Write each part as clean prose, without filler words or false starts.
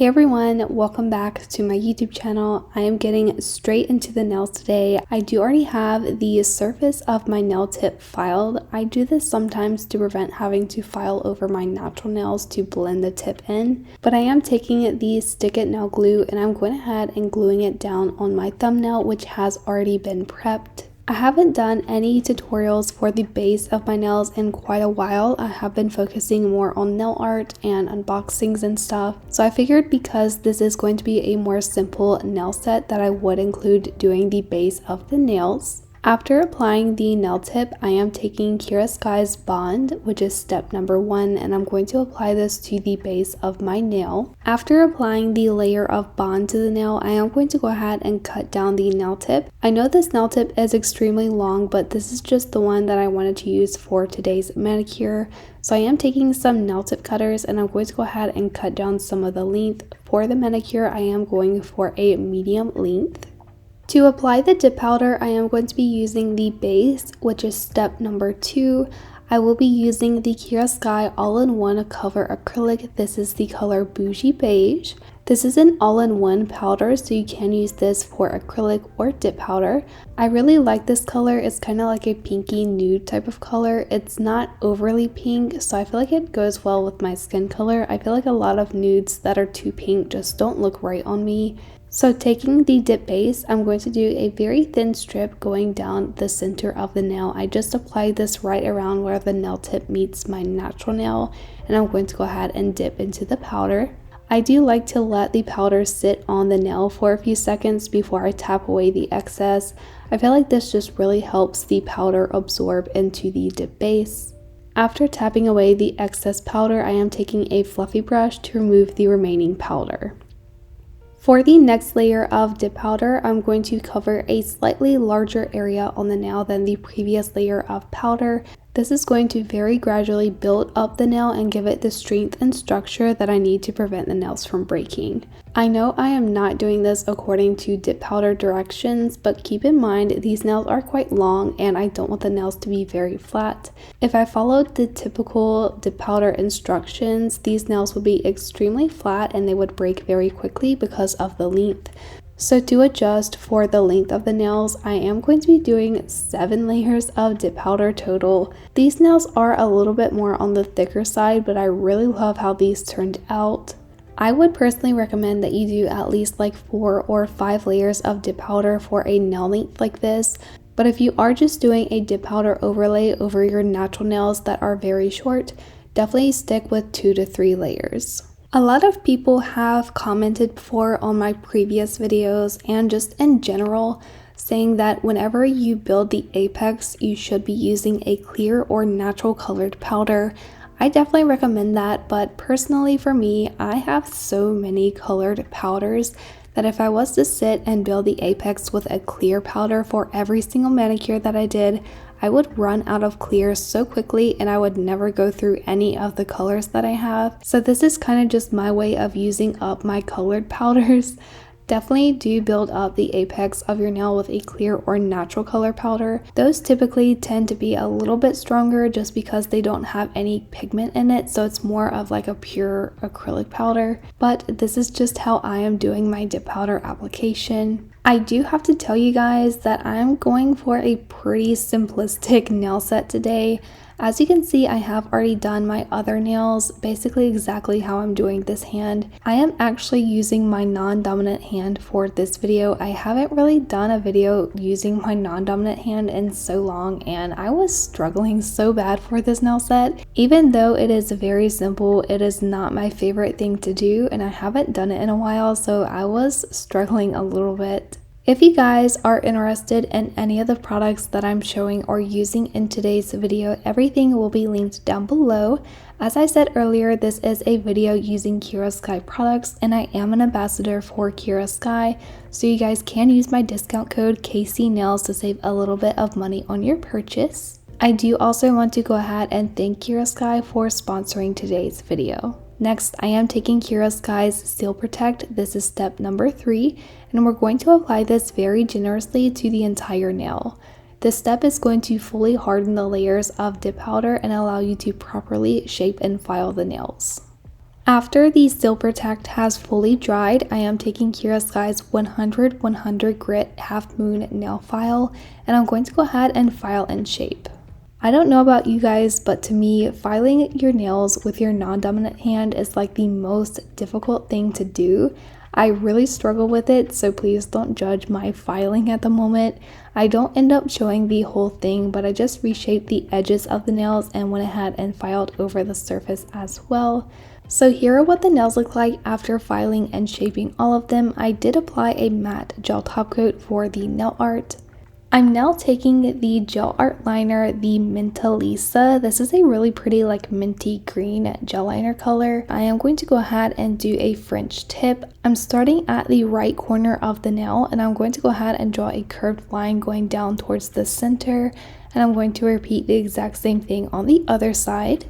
Hey everyone, welcome back to my YouTube channel. I am getting straight into the nails today. I do already have the surface of my nail tip filed. I do this sometimes to prevent having to file over my natural nails to blend the tip in. But I am taking the Stick It Nail glue and I'm going ahead and gluing it down on my thumbnail, which has already been prepped. I haven't done any tutorials for the base of my nails in quite a while. I have been focusing more on nail art and unboxings and stuff. So I figured because this is going to be a more simple nail set that I would include doing the base of the nails. After applying the nail tip, I am taking Kiara's Bond, which is step number 1, and I'm going to apply this to the base of my nail. After applying the layer of bond to the nail, I am going to go ahead and cut down the nail tip. I know this nail tip is extremely long, but this is just the one that I wanted to use for today's manicure. So I am taking some nail tip cutters and I'm going to go ahead and cut down some of the length. For the manicure, I am going for a medium length. To apply the dip powder, I am going to be using the base, which is step number 2. I will be using the Kiara All-in-One Cover Acrylic. This is the color Bougie Beige. This is an all-in-one powder, so you can use this for acrylic or dip powder. I really like this color. It's kind of like a pinky nude type of color. It's not overly pink, so I feel like it goes well with my skin color. I feel like a lot of nudes that are too pink just don't look right on me. So taking the dip base, I'm going to do a very thin strip going down the center of the nail. I just applied this right around where the nail tip meets my natural nail, and I'm going to go ahead and dip into the powder. I do like to let the powder sit on the nail for a few seconds before I tap away the excess. I feel like this just really helps the powder absorb into the dip base. After tapping away the excess powder, I am taking a fluffy brush to remove the remaining powder. For the next layer of dip powder, I'm going to cover a slightly larger area on the nail than the previous layer of powder. This is going to very gradually build up the nail and give it the strength and structure that I need to prevent the nails from breaking. I know I am not doing this according to dip powder directions, but keep in mind these nails are quite long and I don't want the nails to be very flat. If I followed the typical dip powder instructions, these nails would be extremely flat and they would break very quickly because of the length. So to adjust for the length of the nails, I am going to be doing 7 layers of dip powder total. These nails are a little bit more on the thicker side, but I really love how these turned out. I would personally recommend that you do at least like 4 or 5 layers of dip powder for a nail length like this. But if you are just doing a dip powder overlay over your natural nails that are very short, definitely stick with 2 to 3 layers. A lot of people have commented before on my previous videos and just in general saying that whenever you build the apex, you should be using a clear or natural colored powder. I definitely recommend that, but personally for me, I have so many colored powders that if I was to sit and build the apex with a clear powder for every single manicure that I did, I would run out of clear so quickly and I would never go through any of the colors that I have. So this is kind of just my way of using up my colored powders. Definitely do build up the apex of your nail with a clear or natural color powder. Those typically tend to be a little bit stronger just because they don't have any pigment in it, so it's more of like a pure acrylic powder. But this is just how I am doing my dip powder application. I do have to tell you guys that I'm going for a pretty simplistic nail set today. As you can see, I have already done my other nails, basically exactly how I'm doing this hand. I am actually using my non-dominant hand for this video. I haven't really done a video using my non-dominant hand in so long, and I was struggling so bad for this nail set. Even though it is very simple, it is not my favorite thing to do, and I haven't done it in a while, so I was struggling a little bit. If you guys are interested in any of the products that I'm showing or using in today's video, everything will be linked down below. As I said earlier, this is a video using Kiara products and I am an ambassador for Kiara, so you guys can use my discount code KCNAILS to save a little bit of money on your purchase. I do also want to go ahead and thank Kiara for sponsoring today's video. Next, I am taking Kiara's Seal Protect. This is step number 3, and we're going to apply this very generously to the entire nail. This step is going to fully harden the layers of dip powder and allow you to properly shape and file the nails. After the Still Protect has fully dried, I am taking Kiara Sky's 100 Grit Half Moon nail file, and I'm going to go ahead and file and shape. I don't know about you guys, but to me, filing your nails with your non-dominant hand is like the most difficult thing to do. I really struggle with it, so please don't judge my filing at the moment. I don't end up showing the whole thing, but I just reshaped the edges of the nails and went ahead and filed over the surface as well. So here are what the nails look like after filing and shaping all of them. I did apply a matte gel top coat for the nail art. I'm now taking the gel art liner, the Minta Lisa. This is a really pretty like minty green gel liner color. I am going to go ahead and do a French tip. I'm starting at the right corner of the nail, and I'm going to go ahead and draw a curved line going down towards the center, and I'm going to repeat the exact same thing on the other side.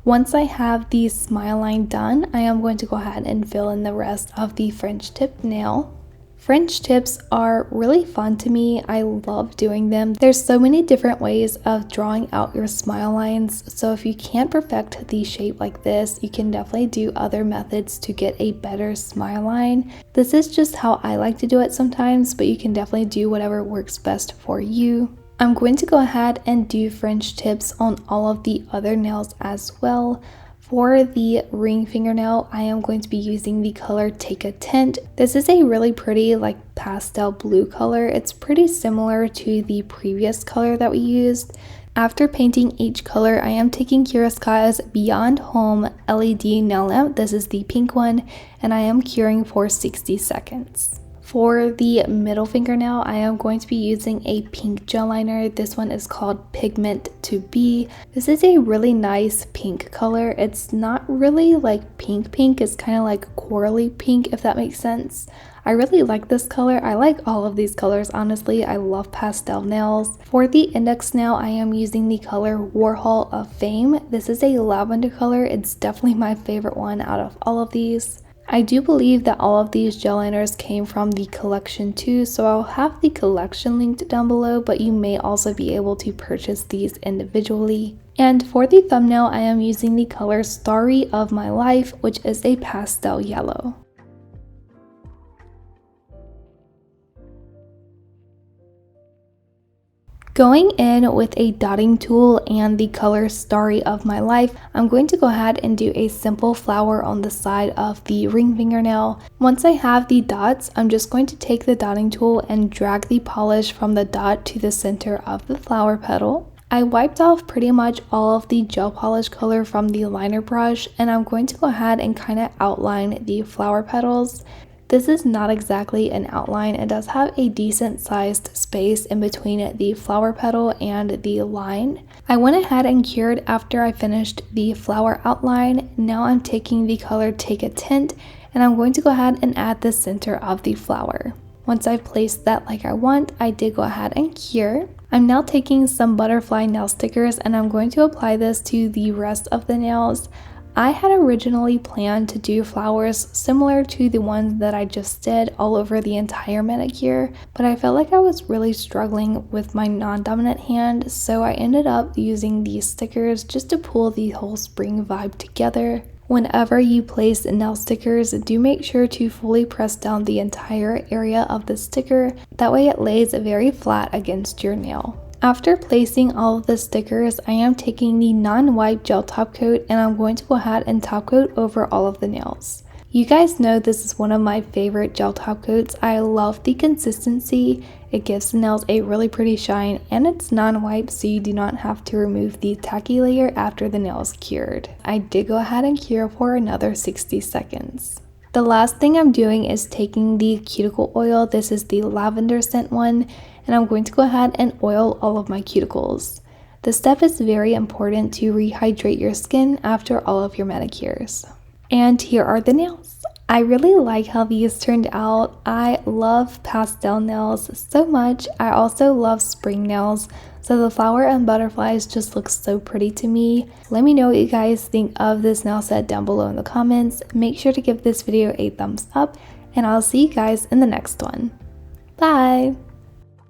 Once I have the smile line done, I am going to go ahead and fill in the rest of the French tip nail. French tips are really fun to me. I love doing them. There's so many different ways of drawing out your smile lines, so if you can't perfect the shape like this, you can definitely do other methods to get a better smile line. This is just how I like to do it sometimes, but you can definitely do whatever works best for you. I'm going to go ahead and do French tips on all of the other nails as well. For the ring fingernail, I am going to be using the color Take a Tint. This is a really pretty like pastel blue color. It's pretty similar to the previous color that we used. After painting each color, I am taking Kiara Sky's Beyond Home LED nail lamp. This is the pink one, and I am curing for 60 seconds. For the middle fingernail, I am going to be using a pink gel liner. This one is called Pigment to Be. This is a really nice pink color. It's not really like pink, it's kind of like corally pink, if that makes sense. I really like this color. I like all of these colors, honestly. I love pastel nails. For the index nail, I am using the color Warhol of Fame. This is a lavender color. It's definitely my favorite one out of all of these. I do believe that all of these gel liners came from the collection too, so I'll have the collection linked down below, but you may also be able to purchase these individually. And for the thumbnail, I am using the color Story of My Life, which is a pastel yellow. Going in with a dotting tool and the color Story of My Life, I'm going to go ahead and do a simple flower on the side of the ring fingernail. Once I have the dots, I'm just going to take the dotting tool and drag the polish from the dot to the center of the flower petal. I wiped off pretty much all of the gel polish color from the liner brush, and I'm going to go ahead and kind of outline the flower petals. This is not exactly an outline. It does have a decent sized space in between the flower petal and the line. I went ahead and cured after I finished the flower outline. Now I'm taking the color Take a Tint, and I'm going to go ahead and add the center of the flower. Once I've placed that like I want, I did go ahead and cure. I'm now taking some butterfly nail stickers, and I'm going to apply this to the rest of the nails. I had originally planned to do flowers similar to the ones that I just did all over the entire manicure, but I felt like I was really struggling with my non-dominant hand, so I ended up using these stickers just to pull the whole spring vibe together. Whenever you place nail stickers, do make sure to fully press down the entire area of the sticker, that way it lays very flat against your nail. After placing all of the stickers, I am taking the non-wipe gel top coat, and I'm going to go ahead and top coat over all of the nails. You guys know this is one of my favorite gel top coats. I love the consistency. It gives the nails a really pretty shine, and it's non-wipe, so you do not have to remove the tacky layer after the nail is cured. I did go ahead and cure for another 60 seconds. The last thing I'm doing is taking the cuticle oil. This is the lavender scent one, and I'm going to go ahead and oil all of my cuticles. This step is very important to rehydrate your skin after all of your manicures. And here are the nails. I really like how these turned out. I love pastel nails so much. I also love spring nails, so the flower and butterflies just look so pretty to me. Let me know what you guys think of this nail set down below in the comments. Make sure to give this video a thumbs up, and I'll see you guys in the next one. Bye!